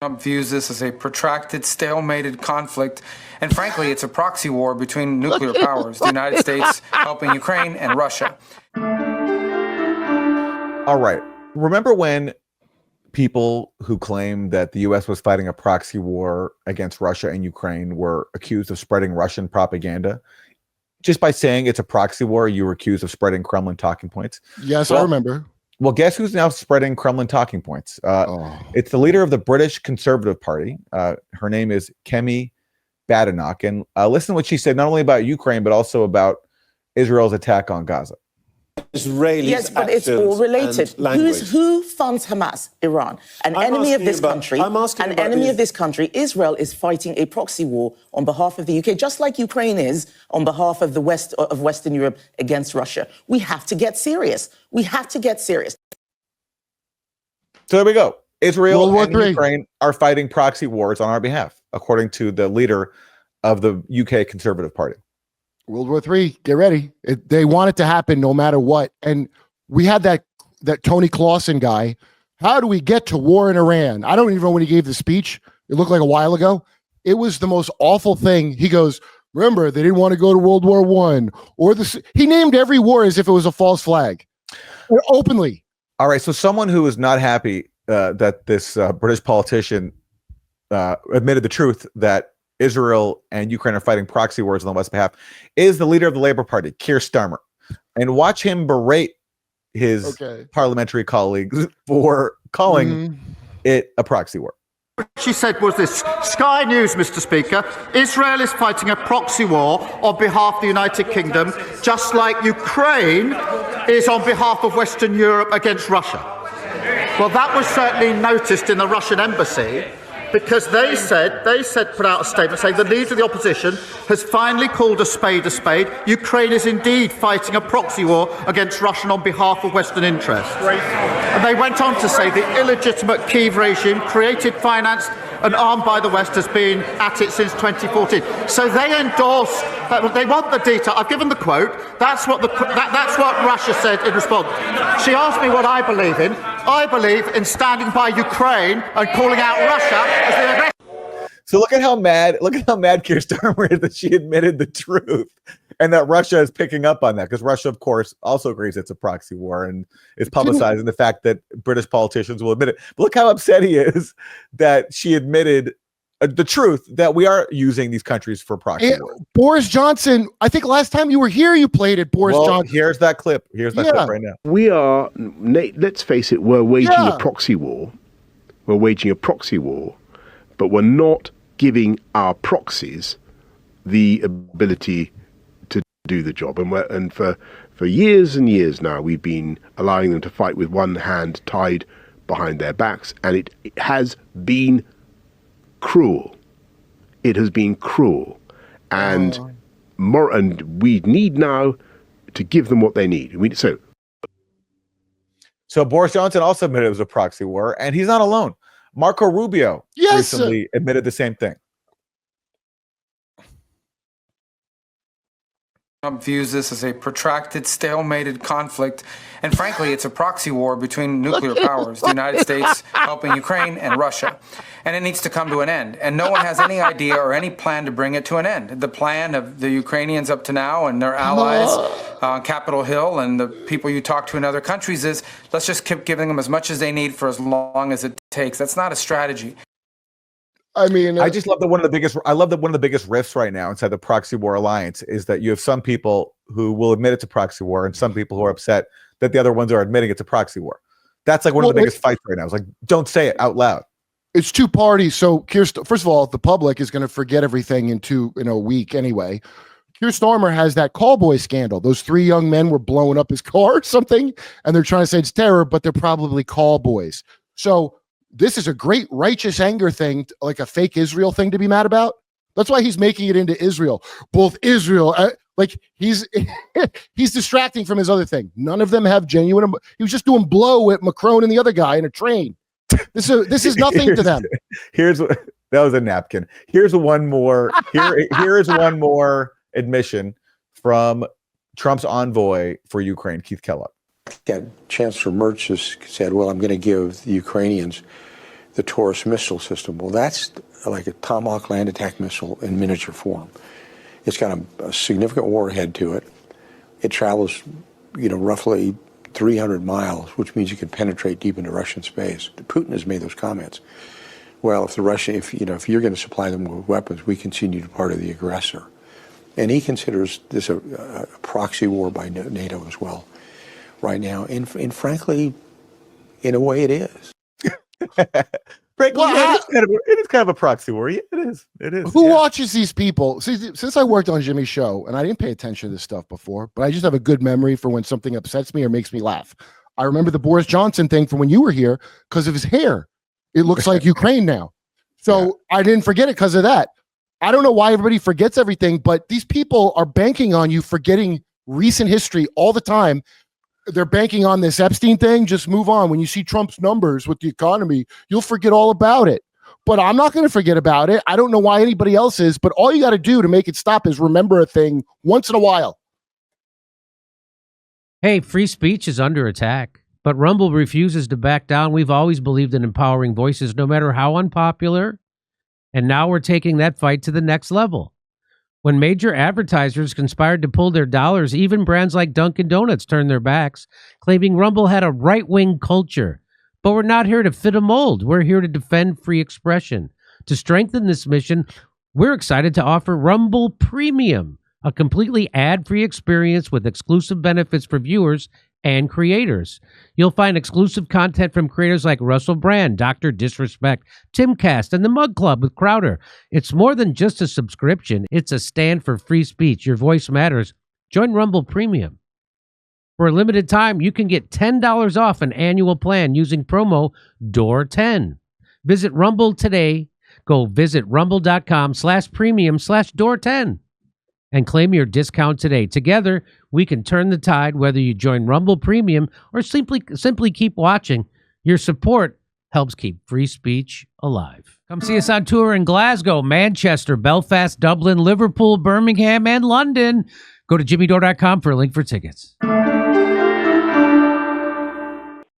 Trump views this as a protracted, stalemated conflict, and frankly, it's a proxy war between nuclear powers, the United States helping Ukraine and Russia. All right. Remember when people who claimed that the U.S. was fighting a proxy war against Russia and Ukraine were accused of spreading Russian propaganda? Just by saying it's a proxy war, you were accused of spreading Kremlin talking points. Yes, I remember. Well, guess who's now spreading Kremlin talking points? It's the leader of the British Conservative Party. Her name is Kemi Badenoch. And listen to what she said, not only about Ukraine, but also about Israel's attack on Gaza. Israeli yes, but it's all related. Who funds Hamas? Iran. An enemy of this country. An enemy of this country. Israel is fighting a proxy war on behalf of the UK, just like Ukraine is on behalf of the West of Western Europe against Russia. We have to get serious. We have to get serious. So there we go. Israel and Ukraine are fighting proxy wars on our behalf, according to the leader of the UK Conservative Party. World War III, get ready. They want it to happen no matter what. And we had that Tony Clausen guy. How do we get to war in Iran? I don't even know when he gave the speech. It looked like a while ago. It was the most awful thing. He goes, remember, they didn't want to go to World War I. He named every war as if it was a false flag. Openly. All right, so someone who is not happy that this British politician admitted the truth that Israel and Ukraine are fighting proxy wars on the West's behalf is the leader of the Labour Party, Keir Starmer. And watch him berate his parliamentary colleagues for calling it a proxy war. What she said was this: Sky News, Mr. Speaker, Israel is fighting a proxy war on behalf of the United Kingdom, just like Ukraine is on behalf of Western Europe against Russia. Well, that was certainly noticed in the Russian embassy, because they put out a statement saying the leader of the opposition has finally called a spade a spade. Ukraine is indeed fighting a proxy war against Russia on behalf of Western interests. And they went on to say the illegitimate Kyiv regime, created, financed and armed by the West, has been at it since 2014. So they endorse, they want the detail. I've given the quote. That's what Russia said in response. She asked me what I believe in. I believe in standing by Ukraine and calling out Russia as the aggressor. So look at how mad Keir Starmer is that she admitted the truth, and that Russia is picking up on that, because Russia, of course, also agrees it's a proxy war and is publicizing the fact that British politicians will admit it. But look how upset he is that she admitted the truth that we are using these countries for proxy wars. Boris Johnson, I think last time you were here, you played it. Boris Johnson. Here's that clip. Here's that clip right now. We are, let's face it, we're waging a proxy war. We're waging a proxy war, but we're not giving our proxies the ability to do the job. And for years and years now, we've been allowing them to fight with one hand tied behind their backs, and it has been cruel. It has been cruel, and we need now to give them what they need. So Boris Johnson also admitted it was a proxy war, and he's not alone. Marco Rubio recently admitted the same thing. Trump views this as a protracted, stalemated conflict, and frankly, it's a proxy war between nuclear powers, the United States helping Ukraine and Russia. And it needs to come to an end. And no one has any idea or any plan to bring it to an end. The plan of the Ukrainians up to now and their allies on Capitol Hill and the people you talk to in other countries is, let's just keep giving them as much as they need for as long as it takes. That's not a strategy. I mean, I just love that one of the biggest rifts right now inside the proxy war alliance is that you have some people who will admit it's a proxy war and some people who are upset that the other ones are admitting it's a proxy war. That's like one of the biggest fights right now. It's like, don't say it out loud. It's two parties. So first of all, the public is going to forget everything in a week anyway. Keir Starmer has that callboy scandal. Those 3 young men were blowing up his car or something, and they're trying to say it's terror, but they're probably callboys. So this is a great righteous anger thing, like a fake Israel thing to be mad about. That's why he's making it into Israel. Both Israel, like he's distracting from his other thing. None of them have genuine. He was just doing blow with Macron and the other guy in a train. This is nothing to them. That was a napkin. Here's one more. Here is one more admission from Trump's envoy for Ukraine, Keith Kellogg. Chancellor Merz has said, well, I'm going to give the Ukrainians the Taurus missile system. Well, that's like a Tomahawk land attack missile in miniature form. It's got a significant warhead to it. It travels, roughly 300 miles, which means you can penetrate deep into Russian space. Putin has made those comments. Well, if you're going to supply them with weapons, we continue to be part of the aggressor. And he considers this a proxy war by NATO as well right now. And frankly, in a way it is. Frankly, it is kind of a proxy war. Yeah, it is. It is. Who watches these people? See, since I worked on Jimmy's show, and I didn't pay attention to this stuff before, but I just have a good memory for when something upsets me or makes me laugh. I remember the Boris Johnson thing from when you were here because of his hair. It looks like Ukraine now. So I didn't forget it because of that. I don't know why everybody forgets everything, but these people are banking on you forgetting recent history all the time. They're banking on this Epstein thing. Just move on. When you see Trump's numbers with the economy, you'll forget all about it. But I'm not going to forget about it. I don't know why anybody else is, but all you got to do to make it stop is remember a thing once in a while. Hey, free speech is under attack, but Rumble refuses to back down. We've always believed in empowering voices, no matter how unpopular. And now we're taking that fight to the next level. When major advertisers conspired to pull their dollars, even brands like Dunkin' Donuts turned their backs, claiming Rumble had a right-wing culture. But we're not here to fit a mold. We're here to defend free expression. To strengthen this mission, we're excited to offer Rumble Premium, a completely ad-free experience with exclusive benefits for viewers and creators. You'll find exclusive content from creators like Russell Brand, Dr. Disrespect, Timcast, and the Mug Club with Crowder. It's more than just a subscription. It's a stand for free speech. Your voice matters. Join Rumble Premium. For a limited time, you can get $10 off an annual plan using promo DOOR10. Visit Rumble today. Go visit rumble.com/premium/DOOR10. and claim your discount today. Together, we can turn the tide, whether you join Rumble Premium or simply keep watching. Your support helps keep free speech alive. Come see us on tour in Glasgow, Manchester, Belfast, Dublin, Liverpool, Birmingham, and London. Go to jimmydore.com for a link for tickets.